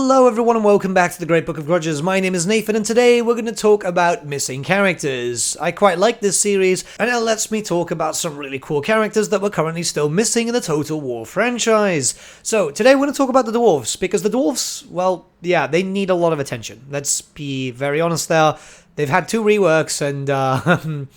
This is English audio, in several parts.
Hello everyone and welcome back to the Great Book of Grudges. My name is Nathan and today we're going to talk about missing characters. I quite like this series and it lets me talk about some really cool characters that we're currently still missing in the Total War franchise. So today we're going to talk about the Dwarfs, because the Dwarfs, well, yeah, they need a lot of attention. Let's be very honest there. They've had 2 reworks and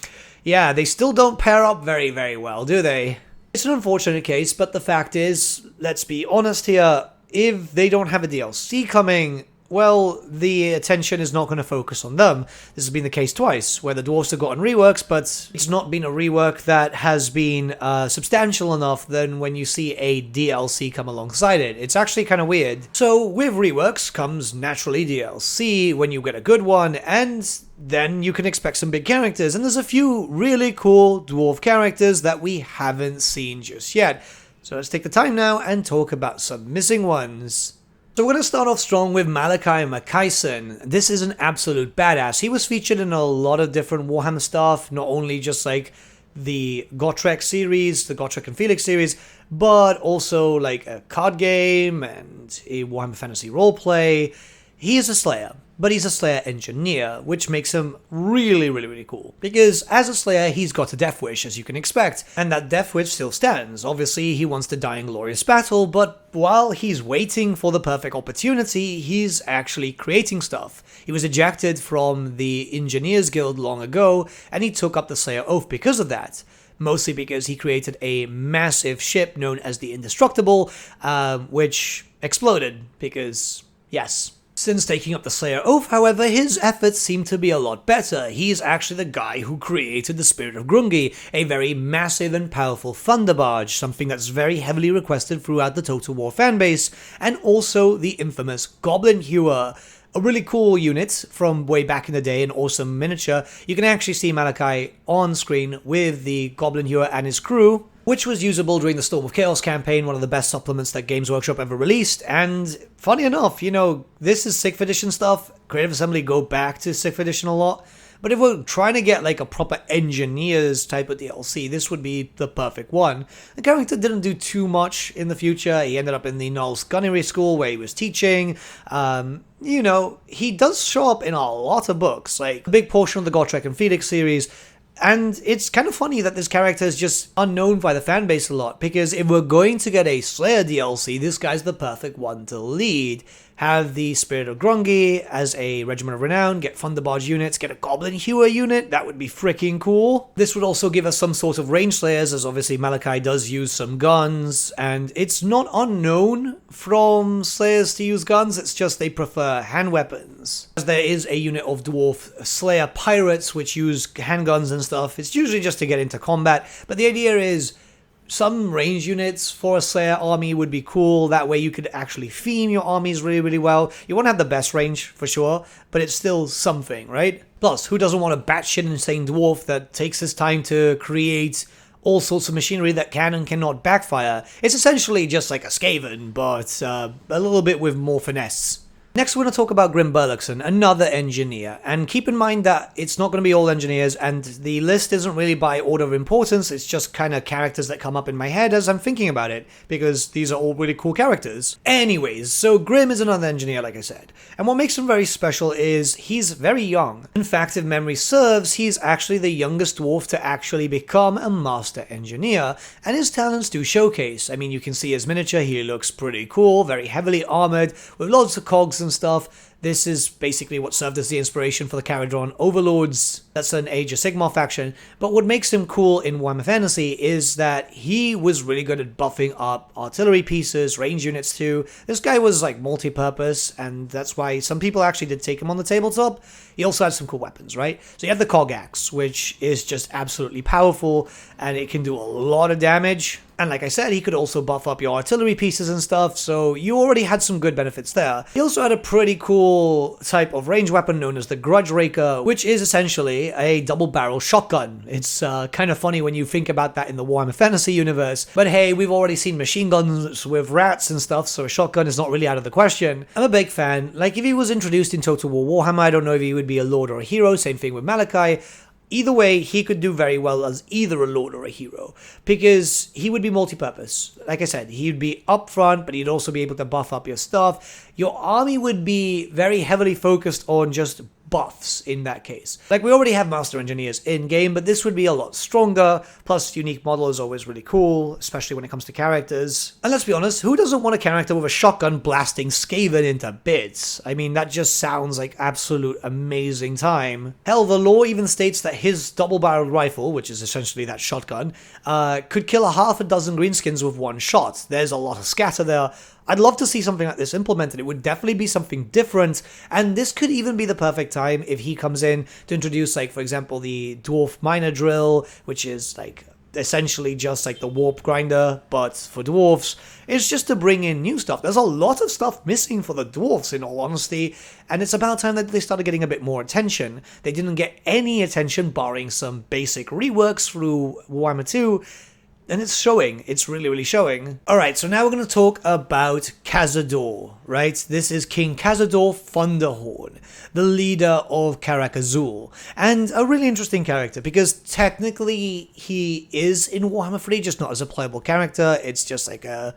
yeah, they still don't pair up very well, do they? It's an unfortunate case, but the fact is, let's be honest here, if they don't have a DLC coming, well, the attention is not going to focus on them. This has been the case twice, where the Dwarfs have gotten reworks, but it's not been a rework that has been substantial enough than when you see a DLC come alongside it. It's actually kind of weird. So with reworks comes naturally DLC when you get a good one, and then you can expect some big characters, and there's a few really cool Dwarf characters that we haven't seen just yet. So let's take the time now and talk about some missing ones. So we're going to start off strong with Malakai Makaisson. This is an absolute badass. He was featured in a lot of different Warhammer stuff, not only just like the Gotrek series, the Gotrek and Felix series, but also like a card game and a Warhammer Fantasy roleplay. He is a Slayer, but he's a Slayer engineer, which makes him really cool. Because as a Slayer, he's got a death wish, as you can expect, and that death wish still stands. Obviously, he wants to die in glorious battle, but while he's waiting for the perfect opportunity, he's actually creating stuff. He was ejected from the Engineers Guild long ago, and he took up the Slayer Oath because of that. Mostly because he created a massive ship known as the Indestructible, which exploded because, yes. Since taking up the Slayer Oath, however, his efforts seem to be a lot better. He's actually the guy who created the Spirit of Grungi, a very massive and powerful thunder barge, something that's very heavily requested throughout the Total War fanbase, and also the infamous Goblin Hewer, a really cool unit from way back in the day, an awesome miniature. You can actually see Malakai on screen with the Goblin Hewer and his crew, which was usable during the Storm of Chaos campaign, one of the best supplements that Games Workshop ever released. And funny enough, you know, this is 6th edition stuff. Creative Assembly go back to 6th edition a lot. But if we're trying to get like a proper Engineers type of DLC, this would be the perfect one. The character didn't do too much in the future. He ended up in the Null's Gunnery School where he was teaching. You know, he does show up in a lot of books, like a big portion of the Gotrek and Felix series. And it's kind of funny that this character is just unknown by the fanbase a lot, because if we're going to get a Slayer DLC, this guy's the perfect one to lead. Have the Spirit of Grungi as a Regiment of Renown, get Thunderbarge units, get a Goblin Hewer unit, that would be freaking cool. This would also give us some sort of range Slayers, as obviously Malakai does use some guns, and it's not unknown from Slayers to use guns, it's just they prefer hand weapons. As there is a unit of Dwarf Slayer Pirates which use handguns and stuff, it's usually just to get into combat, but the idea is some range units for a Slayer army would be cool. That way you could actually theme your armies really well. You won't have the best range for sure, but it's still something, right? Plus, who doesn't want a batshit insane dwarf that takes his time to create all sorts of machinery that can and cannot backfire? It's essentially just like a Skaven, but a little bit with more finesse. Next, we're going to talk about Burloksson, another engineer, and keep in mind that it's not going to be all engineers, and the list isn't really by order of importance, it's just kind of characters that come up in my head as I'm thinking about it, because these are all really cool characters. Anyways, so Grim is another engineer, like I said, and what makes him very special is he's very young. In fact, if memory serves, he's actually the youngest dwarf to actually become a master engineer, and his talents do showcase. I mean, you can see his miniature, he looks pretty cool, very heavily armored, with lots of cogs and stuff. This is basically what served as the inspiration for the Kazador Overlords. That's an Age of Sigmar faction. But what makes him cool in Warhammer Fantasy is that he was really good at buffing up artillery pieces, range units too. This guy was like multi-purpose, and that's why some people actually did take him on the tabletop. He also had some cool weapons, right? So you have the Cog Axe, which is just absolutely powerful, and it can do a lot of damage. And like I said, he could also buff up your artillery pieces and stuff, so you already had some good benefits there. He also had a pretty cool type of range weapon known as the Grudge Raker, which is essentially a double-barrel shotgun. It's kind of funny when you think about that in the Warhammer Fantasy universe, but hey, we've already seen machine guns with rats and stuff, so a shotgun is not really out of the question. I'm a big fan. Like, if he was introduced in Total War Warhammer, I don't know if he would be a lord or a hero, same thing with Malakai. Either way, he could do very well as either a lord or a hero, because he would be multi-purpose. Like I said, he'd be up front, but he'd also be able to buff up your stuff. Your army would be very heavily focused on just buffs in that case. Like, we already have master engineers in-game, but this would be a lot stronger, plus unique model is always really cool, especially when it comes to characters. And let's be honest, who doesn't want a character with a shotgun blasting Skaven into bits? I mean, that just sounds like absolute amazing time. Hell, the lore even states that his double-barreled rifle, which is essentially that shotgun, could kill a half a dozen greenskins with one shot. There's a lot of scatter there. I'd love to see something like this implemented. It would definitely be something different, and this could even be the perfect time if he comes in to introduce, like, for example, the Dwarf Miner Drill, which is, like, essentially just like the warp grinder, but for dwarfs. It's just to bring in new stuff. There's a lot of stuff missing for the dwarfs, in all honesty, and it's about time that they started getting a bit more attention. They didn't get any attention, barring some basic reworks through Warhammer 2, and it's showing. It's really, really showing. Alright, so now we're going to talk about Kazador, right? This is King Kazador Thunderhorn, the leader of Karak Azul. And a really interesting character, because technically he is in Warhammer 3, just not as a playable character. It's just like a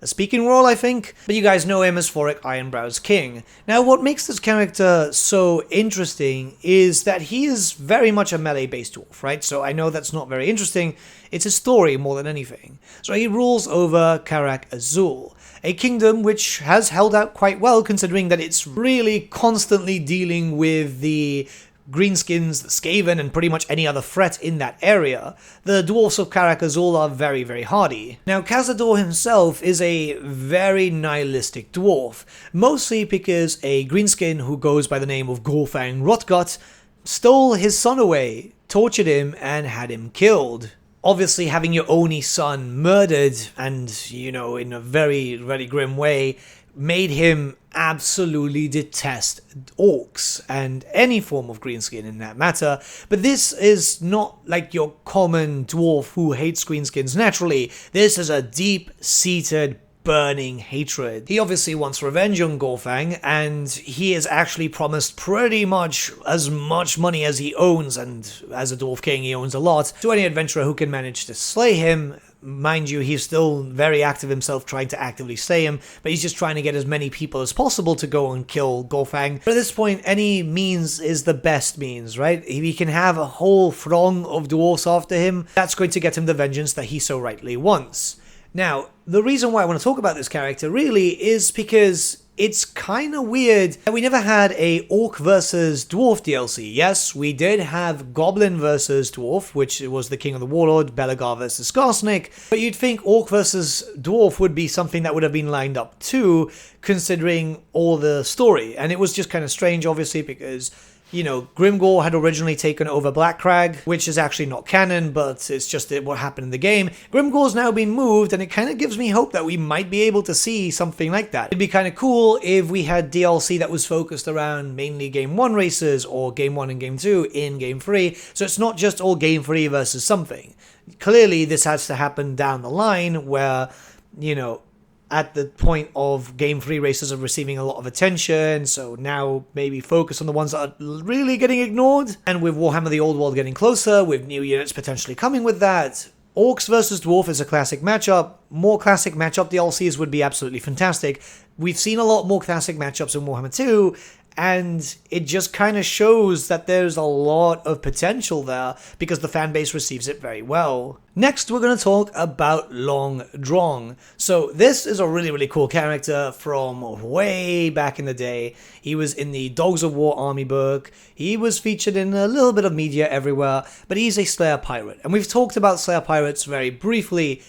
speaking role, I think. But you guys know him as Forik Ironbrow's king. Now, what makes this character so interesting is that he is very much a melee-based dwarf, right? So I know that's not very interesting. It's a story more than anything. So he rules over Karak Azul, a kingdom which has held out quite well, considering that it's really constantly dealing with the greenskins, the Skaven, and pretty much any other threat in that area. The dwarfs of Karak Azul are very, very hardy. Now, Kazador himself is a very nihilistic dwarf, mostly because a greenskin who goes by the name of Gorfang Rotgut stole his son away, tortured him, and had him killed. Obviously, having your only son murdered, and, you know, in a very, very grim way, made him absolutely detest orcs and any form of greenskin in that matter. But this is not like your common dwarf who hates greenskins naturally. This is a deep-seated, burning hatred. He obviously wants revenge on Gorfang, and he is actually promised pretty much as much money as he owns, and as a dwarf king he owns a lot, to any adventurer who can manage to slay him. Mind you, he's still very active himself, trying to actively slay him, but he's just trying to get as many people as possible to go and kill Gorfang. But at this point, any means is the best means, right? If he can have a whole throng of dwarfs after him, that's going to get him the vengeance that he so rightly wants. Now, the reason why I want to talk about this character really is because it's kind of weird that we never had a Orc versus Dwarf DLC. Yes, we did have Goblin versus Dwarf, which was the King of the Warlord, Belagar versus Skarsnik, but you'd think Orc versus Dwarf would be something that would have been lined up too, considering all the story. And it was just kind of strange, obviously, because, you know, Grimgor had originally taken over Blackcrag, which is actually not canon, but it's just what happened in the game. Grimgor's now been moved, and it kind of gives me hope that we might be able to see something like that. It'd be kind of cool if we had DLC that was focused around mainly Game 1 races, or Game 1 and Game 2 in Game 3, so it's not just all Game 3 versus something. Clearly, this has to happen down the line, where, you know, at the point of Game 3 races are receiving a lot of attention, so now maybe focus on the ones that are really getting ignored. And with Warhammer the Old World getting closer, with new units potentially coming with that, Orcs versus Dwarf is a classic matchup. More classic matchup DLCs would be absolutely fantastic. We've seen a lot more classic matchups in Warhammer 2, and it just kind of shows that there's a lot of potential there because the fan base receives it very well. Next, we're going to talk about Long Drong. So this is a really, really cool character from way back in the day. He was in the Dogs of War army book. He was featured in a little bit of media everywhere, but he's a Slayer pirate. And we've talked about Slayer pirates very briefly,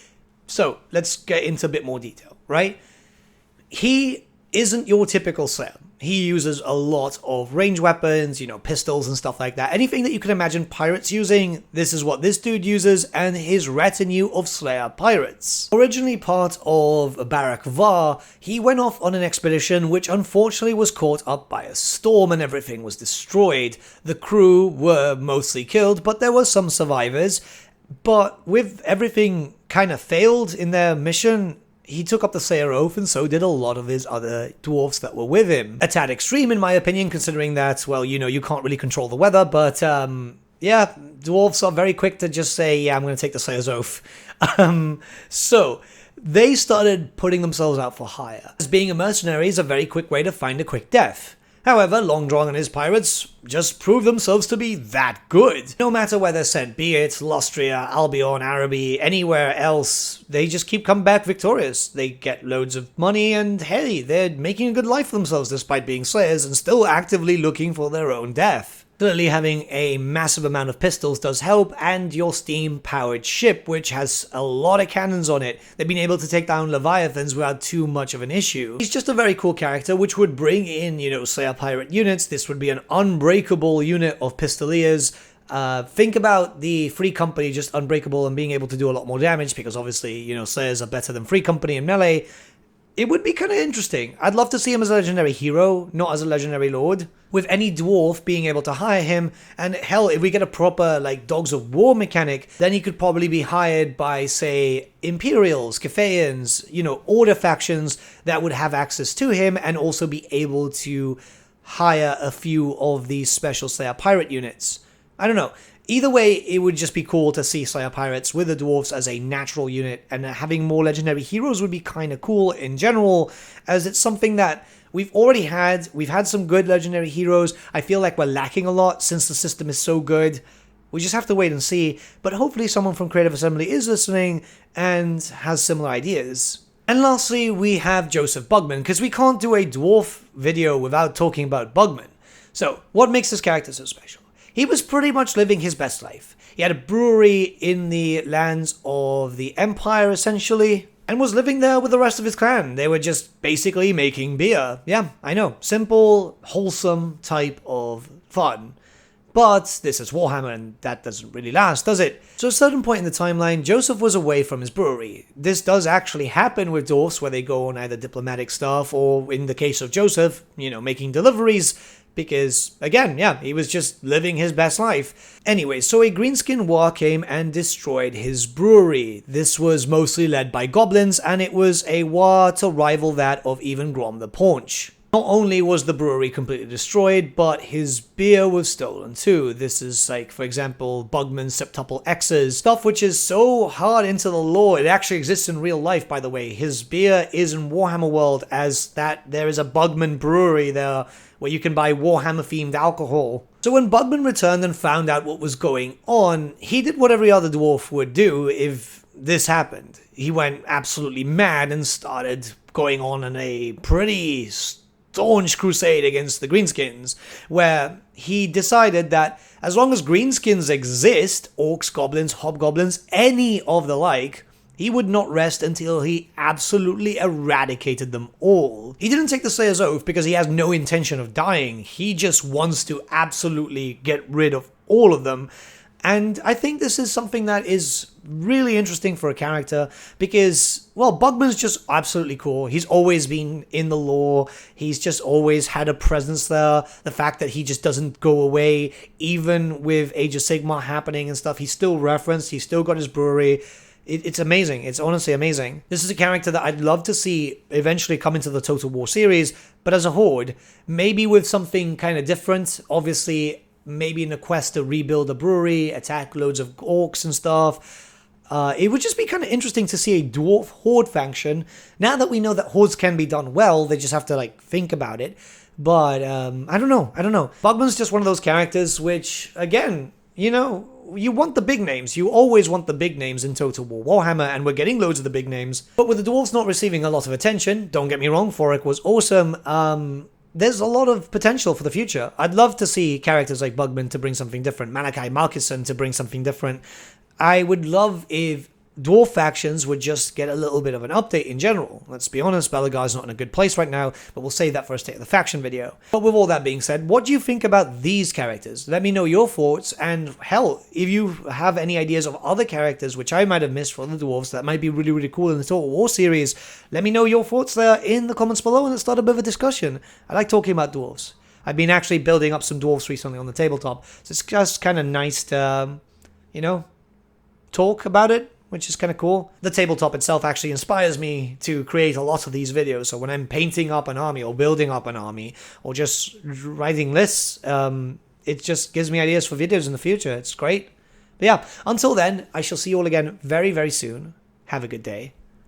so let's get into a bit more detail, right? He isn't your typical Slayer. He uses a lot of range weapons, you know, pistols and stuff like that. Anything that you can imagine pirates using, this is what this dude uses, and his retinue of Slayer pirates. Originally part of Barak Var, he went off on an expedition which unfortunately was caught up by a storm and everything was destroyed. The crew were mostly killed, but there were some survivors. But with everything kind of failed in their mission, he took up the Slayer Oath, and so did a lot of his other dwarfs that were with him. A tad extreme, in my opinion, considering that, well, you know, you can't really control the weather, but yeah, dwarves are very quick to just say, yeah, I'm going to take the Slayer's Oath. So they started putting themselves out for hire, as being a mercenary is a very quick way to find a quick death. However, Long Drong and his pirates just prove themselves to be that good. No matter where they're sent, be it Lustria, Albion, Araby, anywhere else, they just keep coming back victorious. They get loads of money and hey, they're making a good life for themselves despite being slayers and still actively looking for their own death. Clearly having a massive amount of pistols does help, and your steam-powered ship, which has a lot of cannons on it, they've been able to take down Leviathans without too much of an issue. He's just a very cool character, which would bring in, Slayer pirate units. This would be an unbreakable unit of pistoliers. Think about the Free Company just unbreakable and being able to do a lot more damage, because obviously, Slayers are better than Free Company in melee. It would be kind of interesting. I'd love to see him as a legendary hero, not as a legendary lord. With any dwarf being able to hire him, and hell, if we get a proper, Dogs of War mechanic, then he could probably be hired by, say, Imperials, Cathayans, Order factions that would have access to him and also be able to hire a few of these special Slayer pirate units. I don't know. Either way, it would just be cool to see Slayer Pirates with the Dwarfs as a natural unit, and having more legendary heroes would be kind of cool in general, as it's something that we've already had. We've had some good legendary heroes. I feel like we're lacking a lot since the system is so good. We just have to wait and see, but hopefully someone from Creative Assembly is listening and has similar ideas. And lastly, we have Joseph Bugman, because we can't do a Dwarf video without talking about Bugman. So, what makes this character so special? He was pretty much living his best life. He had a brewery in the lands of the Empire, essentially, and was living there with the rest of his clan. They were just basically making beer. Yeah, I know. Simple, wholesome type of fun. But this is Warhammer, and that doesn't really last, does it? So at a certain point in the timeline, Joseph was away from his brewery. This does actually happen with dwarfs, where they go on either diplomatic stuff, or in the case of Joseph, making deliveries, because, again, yeah, he was just living his best life. Anyway, so a greenskin war came and destroyed his brewery. This was mostly led by goblins, and it was a war to rival that of even Grom the Paunch. Not only was the brewery completely destroyed, but his beer was stolen too. This is for example, Bugman's Septuple X's, stuff which is so hard into the lore. It actually exists in real life, by the way. His beer is in Warhammer world, as that there is a Bugman brewery there where you can buy Warhammer-themed alcohol. So when Bugman returned and found out what was going on, he did what every other dwarf would do if this happened. He went absolutely mad and started going on in a pretty staunch crusade against the Greenskins, where he decided that as long as Greenskins exist, orcs, goblins, hobgoblins, any of the like, he would not rest until he absolutely eradicated them all. He didn't take the Slayer's Oath because he has no intention of dying. He just wants to absolutely get rid of all of them. And I think this is something that is really interesting for a character because, well, Bugman's just absolutely cool. He's always been in the lore. He's just always had a presence there. The fact that he just doesn't go away, even with Age of Sigmar happening and stuff, he's still referenced. He's still got his brewery. It's amazing. It's honestly amazing. This is a character that I'd love to see eventually come into the Total War series, but as a horde, maybe with something kind of different. Obviously, maybe in a quest to rebuild a brewery, attack loads of orcs and stuff. It would just be kind of interesting to see a dwarf horde faction. Now that we know that hordes can be done well, they just have to think about it. But I don't know. Bugman's just one of those characters which, again, you want the big names. You always want the big names in Total War Warhammer, and we're getting loads of the big names. But with the dwarves not receiving a lot of attention, don't get me wrong, Forik was awesome. There's a lot of potential for the future. I'd love to see characters like Bugman to bring something different, Malakai Makaisson to bring something different. I would love if dwarf factions would just get a little bit of an update in general. Let's be honest, Belagar's not in a good place right now, but we'll save that for a State of the Faction video. But with all that being said, what do you think about these characters? Let me know your thoughts, and hell, if you have any ideas of other characters which I might have missed for the dwarves that might be really, really cool in the Total War series, let me know your thoughts there in the comments below, and let's start a bit of a discussion. I like talking about dwarves. I've been actually building up some dwarves recently on the tabletop, so it's just kind of nice to, talk about it, which is kind of cool. The tabletop itself actually inspires me to create a lot of these videos, so when I'm painting up an army or building up an army or just writing lists, it just gives me ideas for videos in the future. It's great. But yeah, until then, I shall see you all again very, very soon. Have a good day.